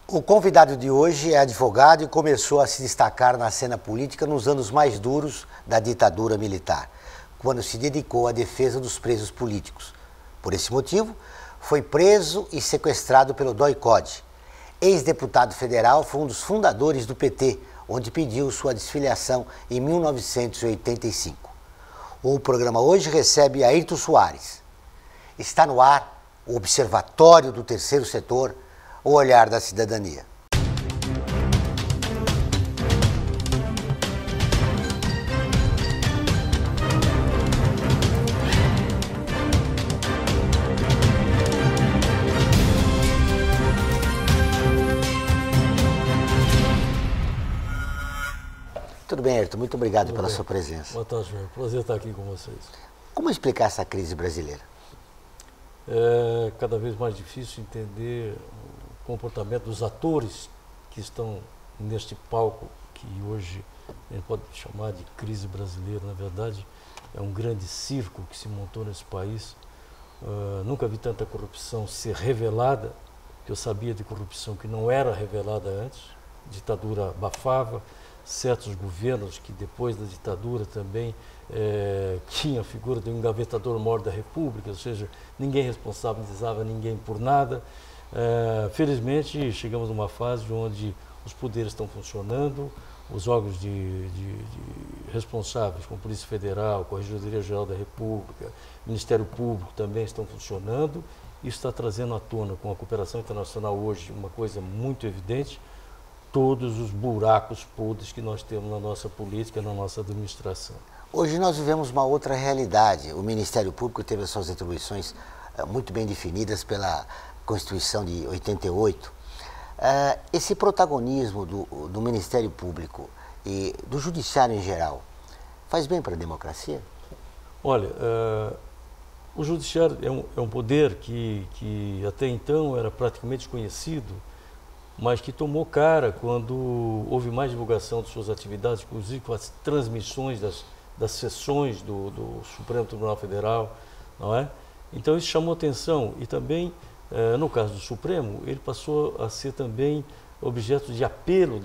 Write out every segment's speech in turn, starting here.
O convidado de hoje é advogado e começou a se destacar na cena política nos anos mais duros da ditadura militar, quando se dedicou à defesa dos presos políticos. Por esse motivo, foi preso e sequestrado pelo DOI-CODE. Ex-deputado federal, foi um dos fundadores do PT, onde pediu sua desfiliação em 1985. O programa hoje recebe Ayrton Soares. Está no ar o Observatório do Terceiro Setor, o olhar da cidadania. Tudo bem, Ayrton, muito obrigado pela sua presença. Boa tarde, João. Prazer estar aqui com vocês. Como explicar essa crise brasileira? É cada vez mais difícil entender o comportamento dos atores que estão neste palco, que hoje a gente pode chamar de crise brasileira. Na verdade, é um grande circo que se montou nesse país. Nunca vi tanta corrupção ser revelada, que eu sabia de corrupção que não era revelada antes. A ditadura abafava, certos governos que depois da ditadura também tinha a figura de um engavetador-mor da República, ou seja, ninguém responsabilizava ninguém por nada. Felizmente, chegamos numa fase onde os poderes estão funcionando, os órgãos responsáveis, como Polícia Federal, Corregedoria Geral da República, Ministério Público também estão funcionando. Isso está trazendo à tona, com a cooperação internacional hoje, uma coisa muito evidente: todos os buracos podres que nós temos na nossa política, na nossa administração. Hoje nós vivemos uma outra realidade. O Ministério Público teve as suas atribuições muito bem definidas pela Constituição de 88. Esse protagonismo do Ministério Público e do Judiciário em geral faz bem para a democracia? Olha, o Judiciário é um poder que até então era praticamente desconhecido, mas que tomou cara quando houve mais divulgação de suas atividades, inclusive com as transmissões das sessões do Supremo Tribunal Federal, não é? Então isso chamou atenção e também, no caso do Supremo, ele passou a ser também objeto de apelo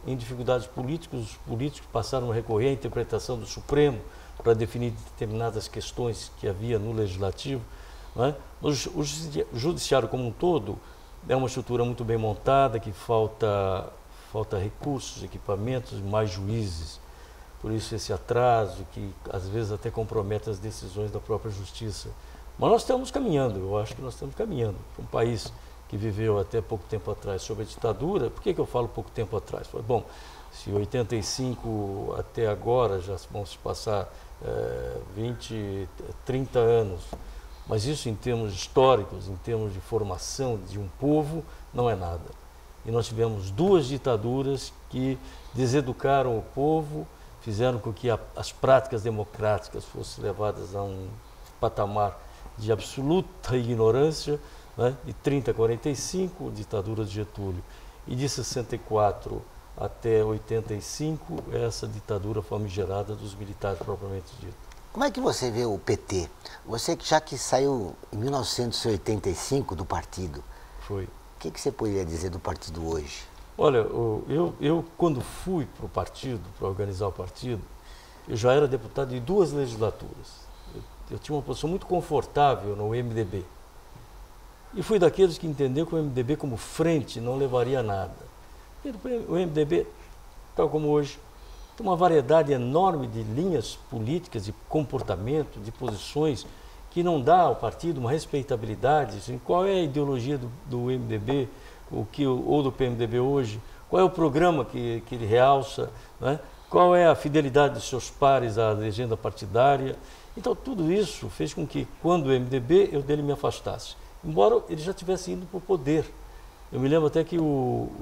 em dificuldades políticas. Os políticos passaram a recorrer à interpretação do Supremo para definir determinadas questões que havia no Legislativo, não é? O Judiciário como um todo é uma estrutura muito bem montada, que falta recursos, equipamentos, mais juízes. Por isso esse atraso, que às vezes até compromete as decisões da própria justiça. Mas nós estamos caminhando, eu acho que nós estamos caminhando. Para um país que viveu até pouco tempo atrás sob a ditadura, por que eu falo pouco tempo atrás? Bom, se 85 até agora já vão se passar 20, 30 anos, mas isso em termos históricos, em termos de formação de um povo, não é nada. E nós tivemos duas ditaduras que deseducaram o povo, fizeram com que as práticas democráticas fossem levadas a um patamar de absoluta ignorância, né? De 30 a 45, ditadura de Getúlio, e de 64 até 85, essa ditadura famigerada dos militares propriamente dito. Como é que você vê o PT? Você que já saiu em 1985 do partido. Foi. O que você poderia dizer do partido hoje? Olha, eu quando fui para o partido, para organizar o partido, eu já era deputado de duas legislaturas. Eu tinha uma posição muito confortável no MDB. E fui daqueles que entenderam que o MDB como frente não levaria a nada. O MDB, tal como hoje, tem uma variedade enorme de linhas políticas, de comportamento, de posições, que não dá ao partido uma respeitabilidade. Assim, qual é a ideologia do MDB ou do PMDB hoje? Qual é o programa que ele realça? Né? Qual é a fidelidade de seus pares à legenda partidária? Então, tudo isso fez com que, quando o MDB, eu dele me afastasse. Embora ele já tivesse ido para o poder. Eu me lembro até que,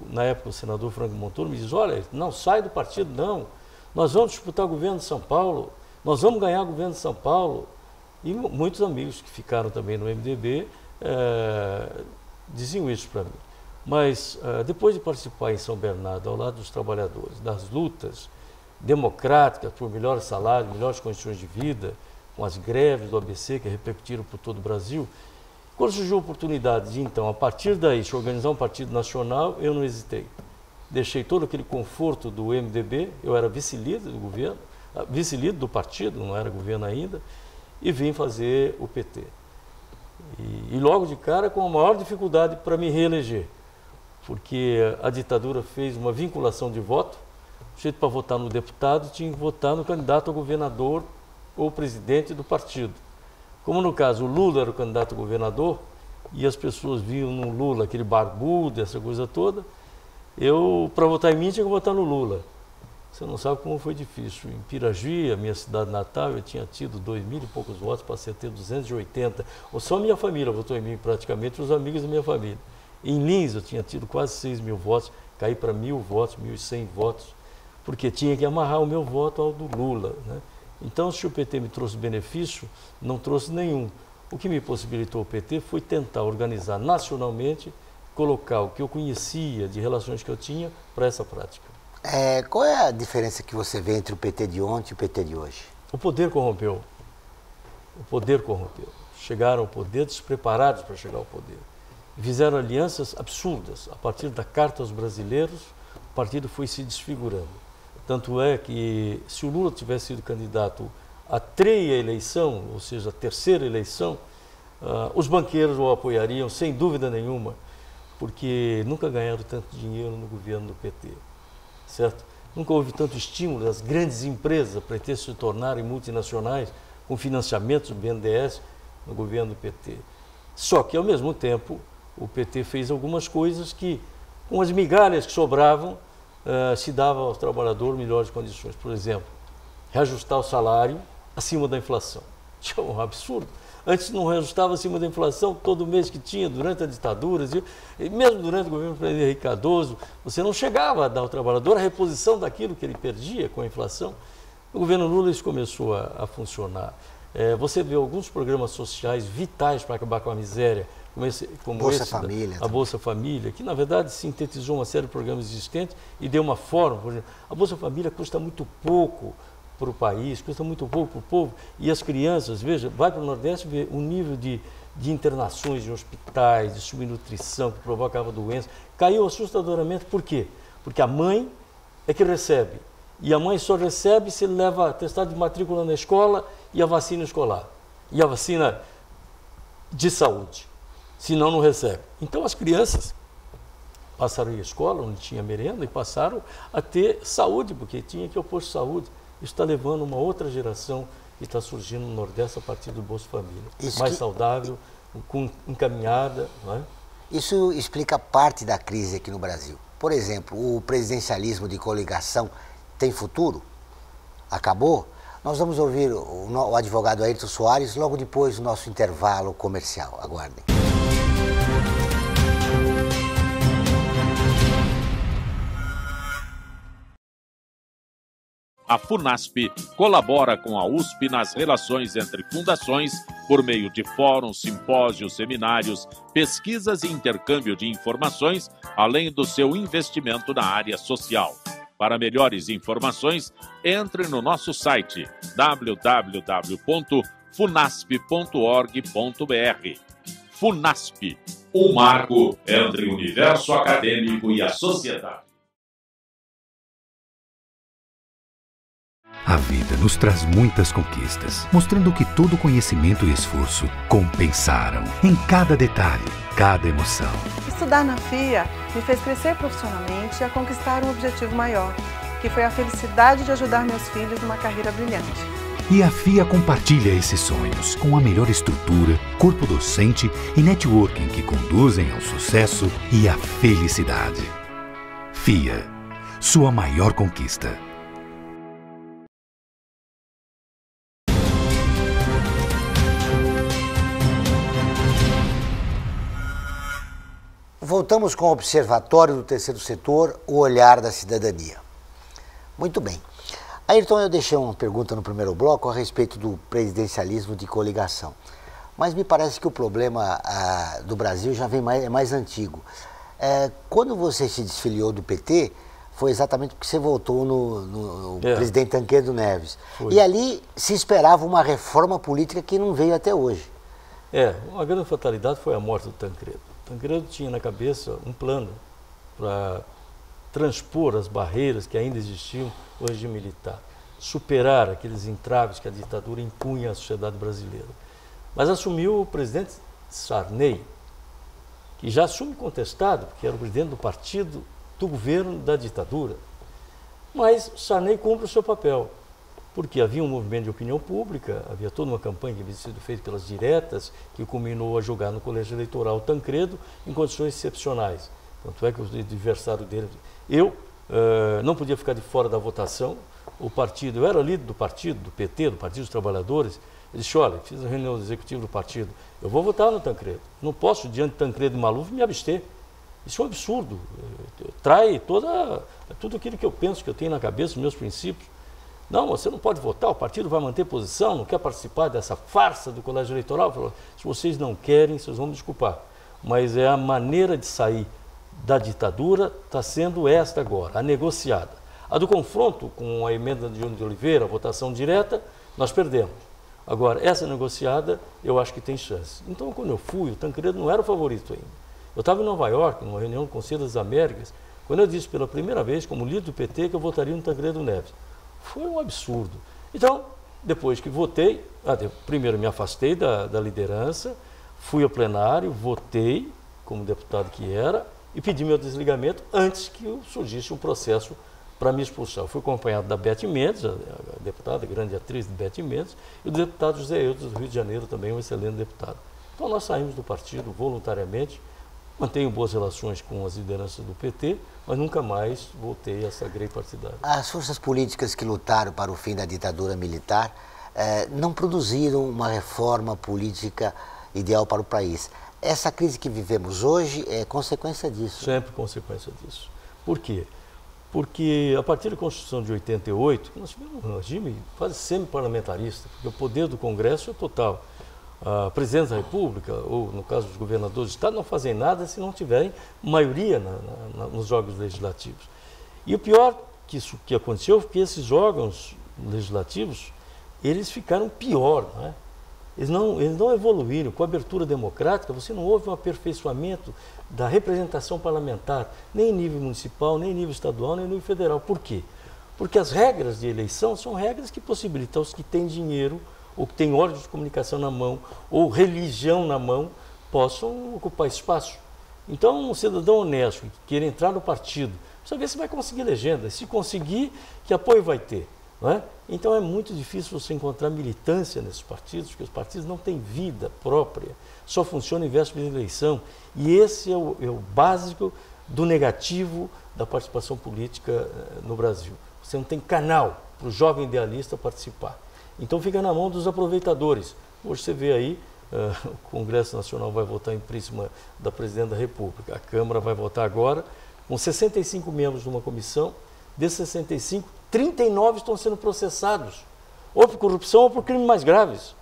na época, o senador Franco Montoro me diz: olha, não sai do partido, não. Nós vamos disputar o governo de São Paulo, nós vamos ganhar o governo de São Paulo. E muitos amigos que ficaram também no MDB diziam isso para mim. Mas, depois de participar em São Bernardo, ao lado dos trabalhadores, das lutas democráticas por melhores salários, melhores condições de vida, com as greves do ABC que repercutiram por todo o Brasil, Quando surgiu a oportunidade de, então, a partir daí, se organizar um partido nacional, eu não hesitei. Deixei todo aquele conforto do MDB, eu era vice-líder do governo, vice-líder do partido, não era governo ainda, e vim fazer o PT. E logo de cara com a maior dificuldade para me reeleger, porque a ditadura fez uma vinculação de voto, o jeito para votar no deputado tinha que votar no candidato a governador ou presidente do partido. Como no caso o Lula era o candidato a governador, e as pessoas viam no Lula aquele barbudo, essa coisa toda, eu, para votar em mim, tinha que votar no Lula. Você não sabe como foi difícil. Em Piragi, a minha cidade natal, eu tinha tido 2.000 e poucos votos, passei a ter 280. Ou só a minha família votou em mim, praticamente, os amigos da minha família. Em Lins, eu tinha tido quase 6.000 votos, caí para 1.000 votos, 1.100 votos, porque tinha que amarrar o meu voto ao do Lula, né? Então, se o PT me trouxe benefício, não trouxe nenhum. O que me possibilitou o PT foi tentar organizar nacionalmente, colocar o que eu conhecia de relações que eu tinha para essa prática. Qual é a diferença que você vê entre o PT de ontem e o PT de hoje? O poder corrompeu. O poder corrompeu. Chegaram ao poder despreparados para chegar ao poder. Fizeram alianças absurdas. A partir da Carta aos Brasileiros, o partido foi se desfigurando. Tanto é que, se o Lula tivesse sido candidato à treia eleição, ou seja, a terceira eleição, os banqueiros o apoiariam, sem dúvida nenhuma, porque nunca ganharam tanto dinheiro no governo do PT. Certo? Nunca houve tanto estímulo das grandes empresas para ter se tornarem multinacionais com financiamentos do BNDES no governo do PT. Só que, ao mesmo tempo, o PT fez algumas coisas que, com as migalhas que sobravam, se dava aos trabalhadores melhores condições. Por exemplo, reajustar o salário acima da inflação. Isso é um absurdo. Antes não reajustava acima da inflação todo mês que tinha durante a ditadura, e mesmo durante o governo do presidente Henrique Cardoso, você não chegava a dar ao trabalhador a reposição daquilo que ele perdia com a inflação. No governo Lula isso começou a funcionar. Você vê alguns programas sociais vitais para acabar com a miséria, como Bolsa Família, a Bolsa Família, que na verdade sintetizou uma série de programas existentes e deu uma forma. Por exemplo, a Bolsa Família custa muito pouco para o país, custa muito pouco para o povo, e as crianças, veja, vai para o Nordeste ver o nível de internações em hospitais, de subnutrição que provocava doença, caiu assustadoramente. Por quê? Porque a mãe é que recebe, e a mãe só recebe se ele leva atestado de matrícula na escola e a vacina escolar, e a vacina de saúde, senão não recebe. Então as crianças passaram a ir à escola, onde tinha merenda, e passaram a ter saúde, porque tinha que ir ao posto de saúde. Isso está levando uma outra geração que está surgindo no Nordeste a partir do Bolsa Família. Mais saudável, encaminhada. Não é? Isso explica parte da crise aqui no Brasil. Por exemplo, o presidencialismo de coligação tem futuro? Acabou? Nós vamos ouvir o advogado Ayrton Soares logo depois do nosso intervalo comercial. Aguardem. A FUNASP colabora com a USP nas relações entre fundações por meio de fóruns, simpósios, seminários, pesquisas e intercâmbio de informações, além do seu investimento na área social. Para melhores informações, entre no nosso site www.funasp.org.br. FUNASP, um marco entre o universo acadêmico e a sociedade. A vida nos traz muitas conquistas, mostrando que todo conhecimento e esforço compensaram em cada detalhe, cada emoção. Estudar na FIA me fez crescer profissionalmente e a conquistar um objetivo maior, que foi a felicidade de ajudar meus filhos numa carreira brilhante. E a FIA compartilha esses sonhos com a melhor estrutura, corpo docente e networking que conduzem ao sucesso e à felicidade. FIA, sua maior conquista. Voltamos com o Observatório do Terceiro Setor, o olhar da cidadania. Muito bem. Ayrton, eu deixei uma pergunta no primeiro bloco a respeito do presidencialismo de coligação. Mas me parece que o problema do Brasil já vem mais antigo. Quando você se desfiliou do PT, foi exatamente porque você votou no presidente Tancredo Neves. Foi. E ali se esperava uma reforma política que não veio até hoje. Uma grande fatalidade foi a morte do Tancredo. Tancredo tinha na cabeça um plano para transpor as barreiras que ainda existiam no regime militar, superar aqueles entraves que a ditadura impunha à sociedade brasileira. Mas assumiu o presidente Sarney, que já assume contestado, porque era o presidente do partido do governo da ditadura. Mas Sarney cumpre o seu papel, porque havia um movimento de opinião pública, havia toda uma campanha que havia sido feita pelas diretas, que culminou a julgar no colégio eleitoral Tancredo em condições excepcionais. Tanto é que o adversário dele... Eu não podia ficar de fora da votação. O partido, eu era líder do partido, do PT, do Partido dos Trabalhadores. Ele disse, olha, fiz a reunião executiva do partido, eu vou votar no Tancredo. Não posso, diante de Tancredo e Maluf, me abster. Isso é um absurdo. Trai tudo aquilo que eu penso, que eu tenho na cabeça, os meus princípios. Não, você não pode votar, o partido vai manter posição, não quer participar dessa farsa do colégio eleitoral. Falou, se vocês não querem, vocês vão me desculpar. Mas é a maneira de sair da ditadura, está sendo esta agora, a negociada. A do confronto com a emenda de Júnior de Oliveira, a votação direta, nós perdemos. Agora, essa negociada, eu acho que tem chance. Então, quando eu fui, o Tancredo não era o favorito ainda. Eu estava em Nova York, numa reunião do Conselho das Américas, quando eu disse pela primeira vez, como líder do PT, que eu votaria no Tancredo Neves. Foi um absurdo. Então, depois que votei, primeiro me afastei da liderança, fui ao plenário, votei, como deputado que era, e pedi meu desligamento antes que surgisse um processo para me expulsar. Eu fui acompanhado da Beth Mendes, a deputada, a grande atriz de Beth Mendes, e do deputado José Eudes, do Rio de Janeiro, também um excelente deputado. Então nós saímos do partido voluntariamente, mantenho boas relações com as lideranças do PT, mas nunca mais voltei a essa grei partidária. As forças políticas que lutaram para o fim da ditadura militar não produziram uma reforma política ideal para o país. Essa crise que vivemos hoje é consequência disso? Sempre consequência disso. Por quê? Porque a partir da Constituição de 88, nós tivemos um regime quase semi-parlamentarista, porque o poder do Congresso é total. A presidência da República, ou no caso dos governadores de Estado, não fazem nada se não tiverem maioria nos órgãos legislativos. E o pior que aconteceu foi que esses órgãos legislativos, eles ficaram pior, não é? Eles não evoluíram. Com a abertura democrática, você não houve um aperfeiçoamento da representação parlamentar, nem em nível municipal, nem em nível estadual, nem em nível federal. Por quê? Porque as regras de eleição são regras que possibilitam os que têm dinheiro, ou que têm órgãos de comunicação na mão, ou religião na mão, possam ocupar espaço. Então, um cidadão honesto que queira entrar no partido, precisa ver se vai conseguir legenda. Se conseguir, que apoio vai ter? Não é? Então é muito difícil você encontrar militância nesses partidos, porque os partidos não têm vida própria, só funcionam em véspera de eleição. E esse é o básico do negativo da participação política no Brasil. Você não tem canal para o jovem idealista participar. Então fica na mão dos aproveitadores. Hoje você vê aí, o Congresso Nacional vai votar em impeachment da Presidente da República, a Câmara vai votar agora, com 65 membros de uma comissão, desses 65, 39 estão sendo processados, ou por corrupção ou por crimes mais graves.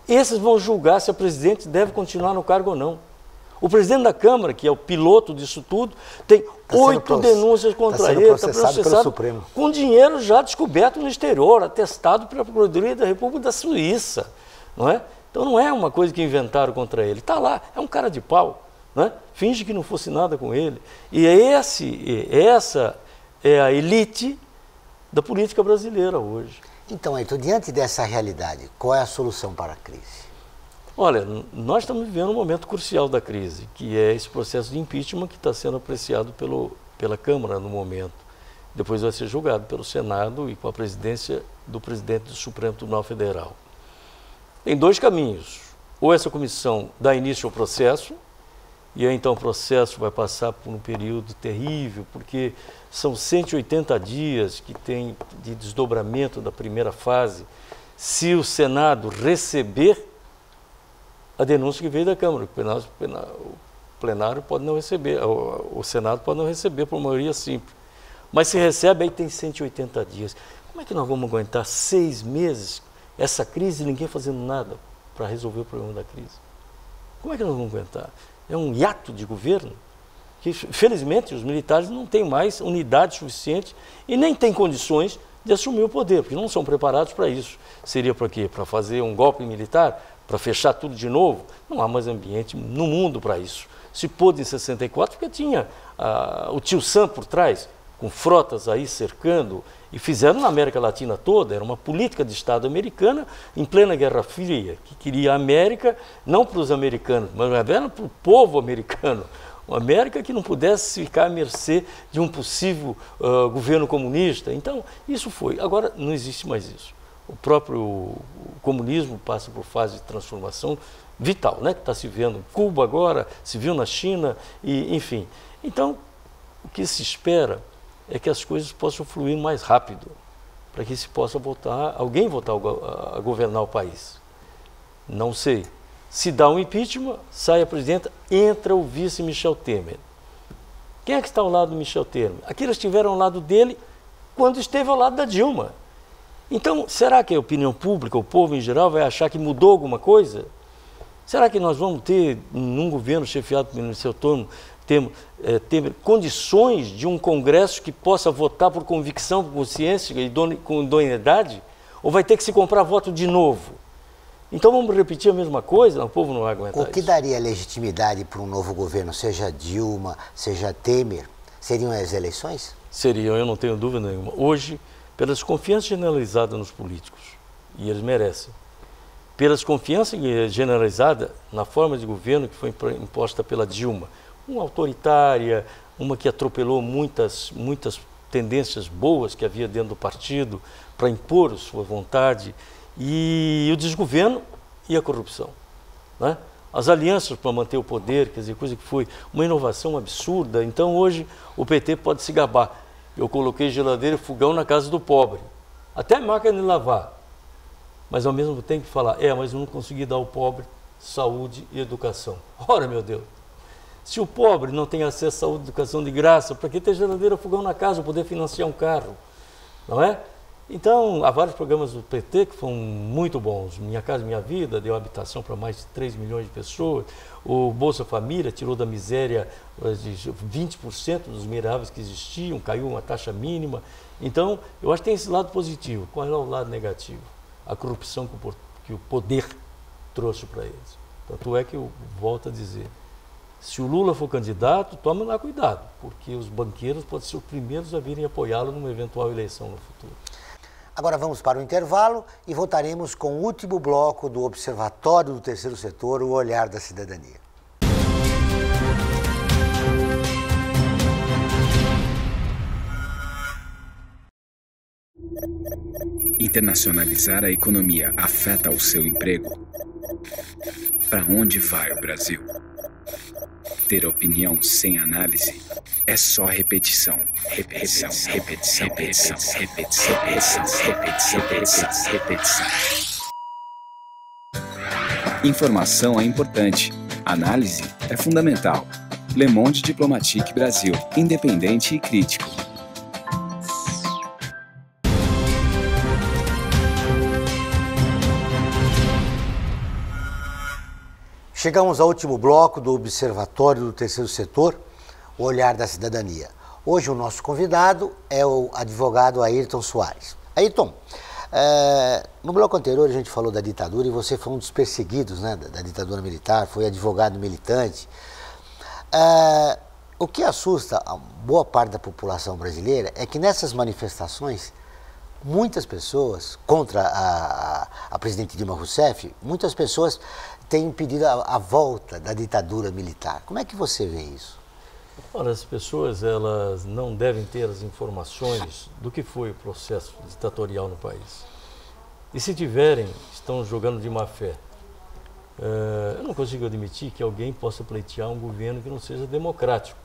Esses vão julgar se a presidente deve continuar no cargo ou não. O presidente da Câmara, que é o piloto disso tudo, tem 8 denúncias contra ele, está processado com dinheiro já descoberto no exterior, atestado pela Procuradoria da República da Suíça. Não é? Então não é uma coisa que inventaram contra ele, está lá, é um cara de pau, não é? Finge que não fosse nada com ele. E essa é a elite da política brasileira hoje. Então, Heitor, diante dessa realidade, qual é a solução para a crise? Olha, nós estamos vivendo um momento crucial da crise, que é esse processo de impeachment que está sendo apreciado pela Câmara no momento. Depois vai ser julgado pelo Senado e com a presidência do presidente do Supremo Tribunal Federal. Tem dois caminhos. Ou essa comissão dá início ao processo, e aí então o processo vai passar por um período terrível, porque são 180 dias que tem de desdobramento da primeira fase. Se o Senado receber a denúncia que veio da Câmara, o plenário pode não receber, o Senado pode não receber por maioria simples. Mas se recebe, aí tem 180 dias. Como é que nós vamos aguentar 6 meses essa crise e ninguém fazendo nada para resolver o problema da crise? Como é que nós vamos aguentar? É um hiato de governo que, felizmente, os militares não têm mais unidade suficiente e nem têm condições de assumir o poder, porque não são preparados para isso. Seria para quê? Para fazer um golpe militar? para fechar tudo de novo, não há mais ambiente no mundo para isso. Se pôde em 64 porque tinha o tio Sam por trás, com frotas aí cercando, e fizeram na América Latina toda. Era uma política de Estado americana em plena Guerra Fria, que queria a América, não para os americanos, mas para o povo americano. Uma América que não pudesse ficar à mercê de um possível governo comunista. Então, isso foi. Agora, não existe mais isso. O próprio comunismo passa por fase de transformação vital, né? Que está se vendo em Cuba agora, se viu na China, e, enfim. Então, o que se espera é que as coisas possam fluir mais rápido, para que se possa alguém voltar a governar o país. Não sei. Se dá um impeachment, sai a presidenta, entra o vice Michel Temer. Quem é que está ao lado do Michel Temer? Aqueles que estiveram ao lado dele quando esteve ao lado da Dilma. Então, será que a opinião pública, o povo em geral, vai achar que mudou alguma coisa? Será que nós vamos ter, num governo chefiado pelo Michel Temer, ter condições de um Congresso que possa votar por convicção, por consciência e com idoneidade? Ou vai ter que se comprar voto de novo? Então vamos repetir a mesma coisa? O povo não vai aguentar isso. O que daria legitimidade para um novo governo, seja Dilma, seja Temer, seriam as eleições? Seriam, eu não tenho dúvida nenhuma. Hoje, pela desconfiança generalizada nos políticos, e eles merecem, pela desconfiança generalizada na forma de governo que foi imposta pela Dilma, uma autoritária, uma que atropelou muitas tendências boas que havia dentro do partido para impor a sua vontade, e o desgoverno e a corrupção, né? As alianças para manter o poder, quer dizer, coisa que foi uma inovação absurda. Então hoje o PT pode se gabar. Eu coloquei geladeira e fogão na casa do pobre, até máquina de lavar, mas ao mesmo tempo tem que falar, mas eu não consegui dar ao pobre saúde e educação. Ora, meu Deus, se o pobre não tem acesso à saúde e educação de graça, para que ter geladeira e fogão na casa, poder financiar um carro, não é? Então, há vários programas do PT que foram muito bons. Minha Casa Minha Vida deu habitação para mais de 3 milhões de pessoas. O Bolsa Família tirou da miséria 20% dos miseráveis que existiam, caiu uma taxa mínima. Então, eu acho que tem esse lado positivo. Qual é o lado negativo? A corrupção que o poder trouxe para eles. Tanto é que eu volto a dizer, se o Lula for candidato, tome lá cuidado, porque os banqueiros podem ser os primeiros a virem apoiá-lo numa eventual eleição no futuro. Agora vamos para o intervalo e voltaremos com o último bloco do Observatório do Terceiro Setor, o Olhar da Cidadania. Internacionalizar a economia afeta o seu emprego? Para onde vai o Brasil? Ter opinião sem análise é só repetição. Repetição, repetição, repetição, repetição, repetição, repetição, repetição. Informação é importante. Análise é fundamental. Le Monde Diplomatique Brasil. Independente e crítico. Chegamos ao último bloco do Observatório do Terceiro Setor, o Olhar da Cidadania. Hoje o nosso convidado é o advogado Ayrton Soares. Ayrton, no bloco anterior a gente falou da ditadura e você foi um dos perseguidos, né, da ditadura militar, foi advogado militante. O que assusta a boa parte da população brasileira é que nessas manifestações, muitas pessoas, contra a presidente Dilma Rousseff, muitas pessoas têm pedido a volta da ditadura militar. Como é que você vê isso? Ora, as pessoas elas não devem ter as informações do que foi o processo ditatorial no país. E se tiverem, estão jogando de má fé. Eu não consigo admitir que alguém possa pleitear um governo que não seja democrático.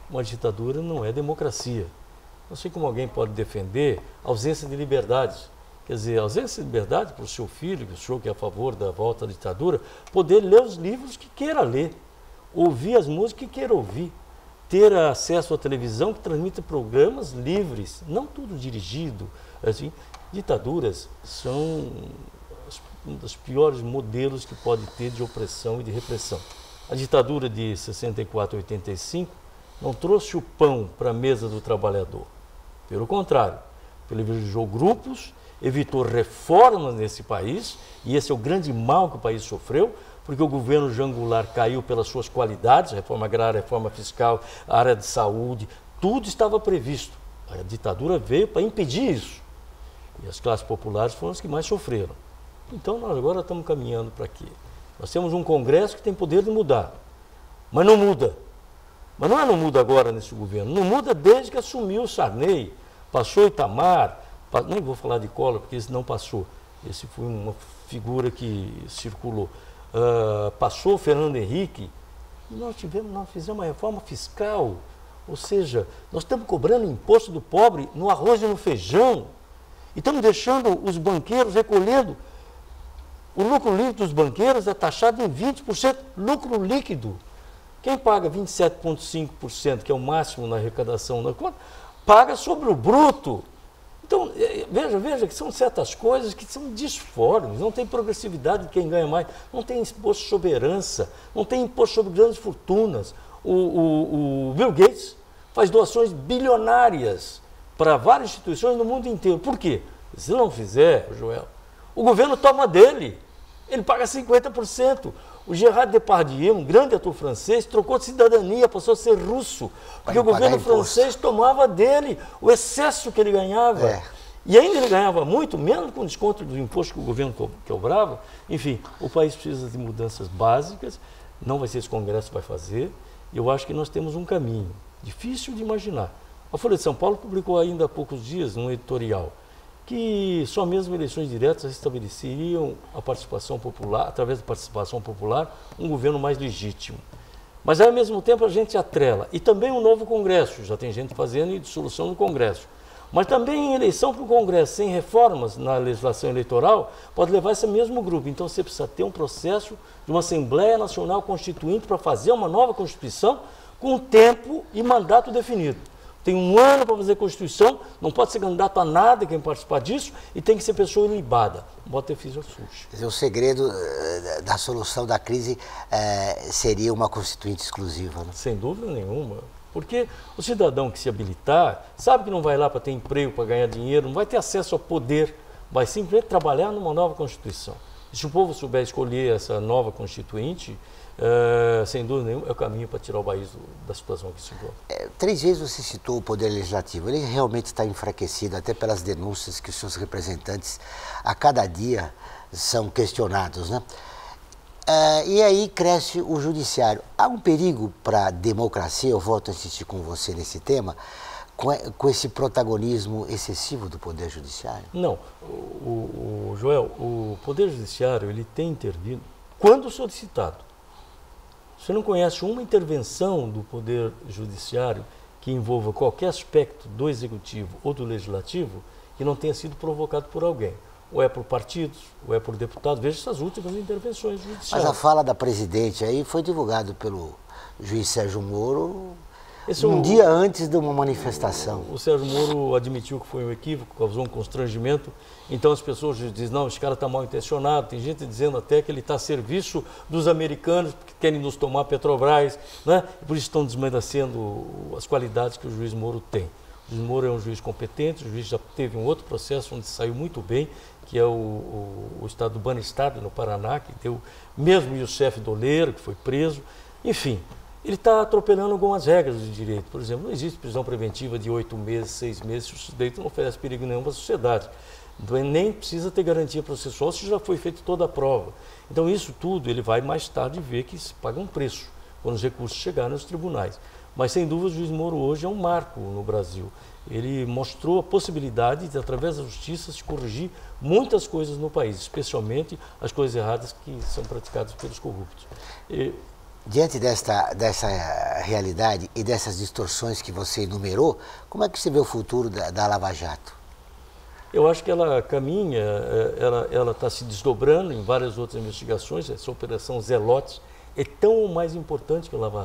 Uma ditadura não é democracia. Não sei como alguém pode defender a ausência de liberdades. Quer dizer, a ausência de liberdade para o seu filho, o senhor que é a favor da volta à ditadura, poder ler os livros que queira ler, ouvir as músicas que queira ouvir, ter acesso à televisão que transmite programas livres, não tudo dirigido. Assim, ditaduras são um dos piores modelos que pode ter de opressão e de repressão. A ditadura de 64 a 85 não trouxe o pão para a mesa do trabalhador. Pelo contrário, privilegiou grupos evitou reformas nesse país, e esse é o grande mal que o país sofreu, porque o governo Jango Goulart caiu pelas suas qualidades, reforma agrária, reforma fiscal, área de saúde, tudo estava previsto. A ditadura veio para impedir isso. E as classes populares foram as que mais sofreram. Então nós agora estamos caminhando para quê? Nós temos um Congresso que tem poder de mudar, mas não muda. Mas não muda agora nesse governo, não muda desde que assumiu o Sarney, passou Itamar, nem vou falar de Collor, porque esse não passou, esse foi uma figura que circulou. Passou Fernando Henrique, e nós fizemos uma reforma fiscal, ou seja, nós estamos cobrando imposto do pobre no arroz e no feijão, e estamos deixando os banqueiros recolhendo. O lucro líquido dos banqueiros é taxado em 20%, lucro líquido. Quem paga 27,5%, que é o máximo na arrecadação da conta, paga sobre o bruto. Então, veja que são certas coisas que são disformes, não tem progressividade de quem ganha mais, não tem imposto sobre herança, não tem imposto sobre grandes fortunas. O Bill Gates faz doações bilionárias para várias instituições no mundo inteiro. Por quê? Se não fizer, Joel, o governo toma dele, ele paga 50%. O Gerard Depardieu, um grande ator francês, trocou de cidadania, passou a ser russo, porque o governo francês tomava dele o excesso que ele ganhava. E ainda ele ganhava muito, mesmo com desconto do imposto que o governo cobrava. Enfim, o país precisa de mudanças básicas, não vai ser esse Congresso que vai fazer. Eu acho que nós temos um caminho difícil de imaginar. A Folha de São Paulo publicou ainda há poucos dias um editorial que só mesmo eleições diretas estabeleceriam a participação popular, através da participação popular, um governo mais legítimo. Mas, ao mesmo tempo, a gente atrela. E também um novo Congresso, já tem gente fazendo e dissolução do Congresso. Mas também em eleição para o Congresso, sem reformas na legislação eleitoral, pode levar esse mesmo grupo. Então, você precisa ter um processo de uma Assembleia Nacional Constituinte para fazer uma nova Constituição com tempo e mandato definido. Tem um ano para fazer Constituição, não pode ser candidato a nada quem participar disso e tem que ser pessoa ilibada. Bota ter fiz a sushi. O segredo da solução da crise seria uma Constituinte exclusiva, né? Sem dúvida nenhuma. Porque o cidadão que se habilitar sabe que não vai lá para ter emprego, para ganhar dinheiro, não vai ter acesso ao poder, vai simplesmente trabalhar numa nova Constituição. E se o povo souber escolher essa nova Constituinte, sem dúvida nenhuma, é o caminho para tirar o país da situação que se encontra. 3 vezes você citou o Poder Legislativo. Ele realmente está enfraquecido, até pelas denúncias que os seus representantes a cada dia são questionados, né? E aí cresce o Judiciário. Há um perigo para a democracia, eu volto a insistir com você nesse tema, com esse protagonismo excessivo do Poder Judiciário? Não, Joel, o Poder Judiciário ele tem intervido quando solicitado. Você não conhece uma intervenção do Poder Judiciário que envolva qualquer aspecto do Executivo ou do Legislativo que não tenha sido provocado por alguém. Ou é por partidos, ou é por deputados. Veja essas últimas intervenções judiciais. Mas a fala da presidente aí foi divulgada pelo juiz Sérgio Moro um dia antes de uma manifestação. O Sérgio Moro admitiu que foi um equívoco, causou um constrangimento. Então as pessoas dizem, não, esse cara está mal intencionado. Tem gente dizendo até que ele está a serviço dos americanos, porque querem nos tomar a Petrobras, né? E por isso estão desmerecendo as qualidades que o juiz Moro tem. O juiz Moro é um juiz competente, o juiz já teve um outro processo onde saiu muito bem, que é o estado do Banestado, no Paraná, que deu mesmo o chefe Doleiro, que foi preso. Enfim, ele está atropelando algumas regras do direito. Por exemplo, não existe prisão preventiva de 8 meses, 6 meses, se o sujeito não oferece perigo nenhum para a sociedade. Então, ele nem precisa ter garantia processual se já foi feita toda a prova. Então, isso tudo ele vai mais tarde ver que se paga um preço quando os recursos chegarem nos tribunais. Mas, sem dúvida, o juiz Moro hoje é um marco no Brasil. Ele mostrou a possibilidade de, através da justiça, se corrigir muitas coisas no país, especialmente as coisas erradas que são praticadas pelos corruptos. Diante dessa realidade e dessas distorções que você enumerou, como é que você vê o futuro da Lava Jato? Eu acho que ela caminha, ela está se desdobrando em várias outras investigações. Essa operação Zelotes é tão mais importante que o Lava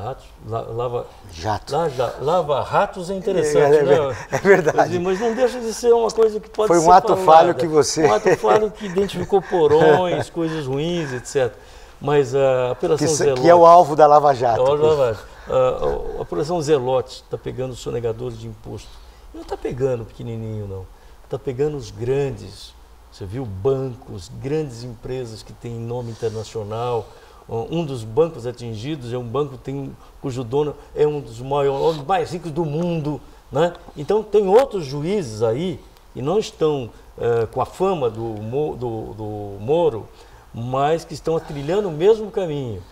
Ratos é interessante, né? É verdade. Mas não deixa de ser uma coisa que pode ser ser um ato falada. falho que você... Um ato falho que identificou porões, coisas ruins, etc. Mas a Operação Zelotes... Que é o alvo da Lava Jato. A Operação Zelotes está pegando os sonegadores de imposto. Não está pegando o pequenininho, não. Está pegando os grandes, Você viu bancos, grandes empresas que têm nome internacional. Um dos bancos atingidos é um banco cujo dono é um dos maiores, mais ricos do mundo, né? Então tem outros juízes aí que não estão com a fama do Moro, mas que estão trilhando o mesmo caminho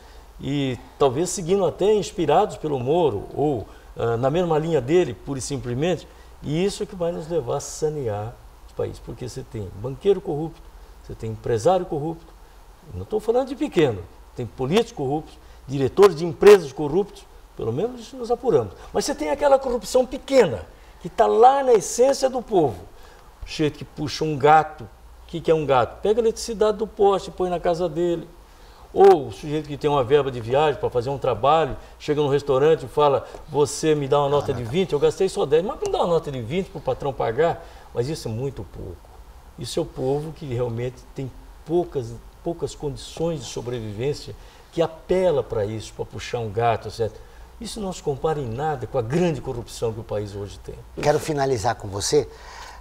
e talvez seguindo até inspirados pelo Moro ou na mesma linha dele, pura e simplesmente. E isso é que vai nos levar a sanear o país, porque você tem banqueiro corrupto, você tem empresário corrupto, não estou falando de pequeno, tem políticos corruptos, diretores de empresas corruptos, pelo menos isso nós apuramos. Mas você tem aquela corrupção pequena, que está lá na essência do povo. O sujeito que puxa um gato, o que é um gato? Pega a eletricidade do poste e põe na casa dele. Ou o sujeito que tem uma verba de viagem para fazer um trabalho, chega no restaurante e fala, você me dá uma nota de 20, eu gastei só 10, mas me dá uma nota de 20 para o patrão pagar. Mas isso é muito pouco. Isso é o povo que realmente tem poucas condições de sobrevivência, que apela para isso, para puxar um gato, etc. Isso não se compara em nada com a grande corrupção que o país hoje tem. Quero finalizar com você.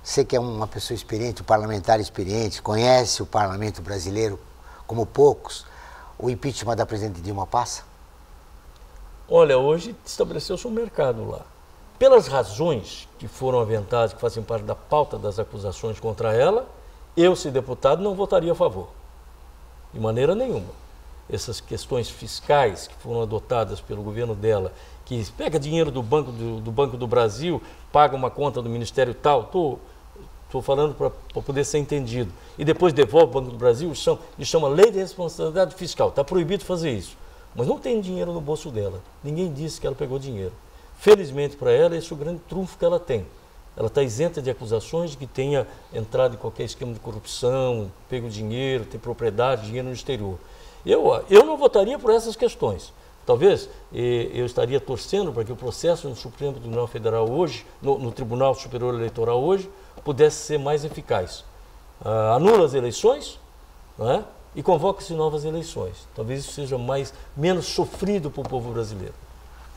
Você que é uma pessoa experiente, um parlamentar experiente, conhece o parlamento brasileiro como poucos. O impeachment da presidente Dilma passa? Olha, hoje estabeleceu-se um mercado lá. Pelas razões que foram aventadas, que fazem parte da pauta das acusações contra ela, eu, se deputado, não votaria a favor. De maneira nenhuma. Essas questões fiscais que foram adotadas pelo governo dela, que pega dinheiro do Banco do Brasil, paga uma conta do Ministério tal, estou falando para poder ser entendido, e depois devolve o Banco do Brasil, isso chama Lei de Responsabilidade Fiscal. Está proibido fazer isso. Mas não tem dinheiro no bolso dela. Ninguém disse que ela pegou dinheiro. Felizmente para ela, esse é o grande trunfo que ela tem. Ela está isenta de acusações de que tenha entrado em qualquer esquema de corrupção, pego dinheiro, ter propriedade, dinheiro no exterior. Eu não votaria por essas questões. Talvez eu estaria torcendo para que o processo no Supremo Tribunal Federal hoje, no Tribunal Superior Eleitoral hoje, pudesse ser mais eficaz. Anula as eleições, não é? E convoca-se novas eleições. Talvez isso seja menos sofrido para o povo brasileiro.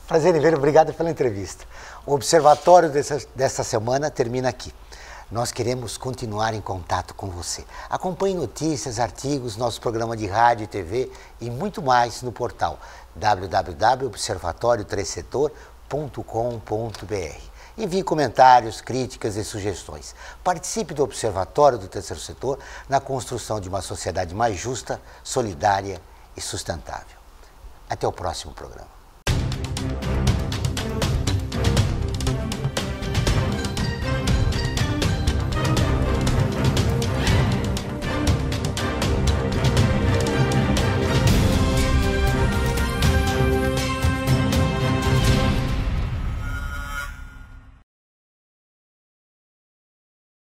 Prazer em ver, obrigado pela entrevista. O Observatório dessa semana termina aqui. Nós queremos continuar em contato com você. Acompanhe notícias, artigos, nosso programa de rádio e TV e muito mais no portal www.observatório3setor.com.br. Envie comentários, críticas e sugestões. Participe do Observatório do Terceiro Setor na construção de uma sociedade mais justa, solidária e sustentável. Até o próximo programa.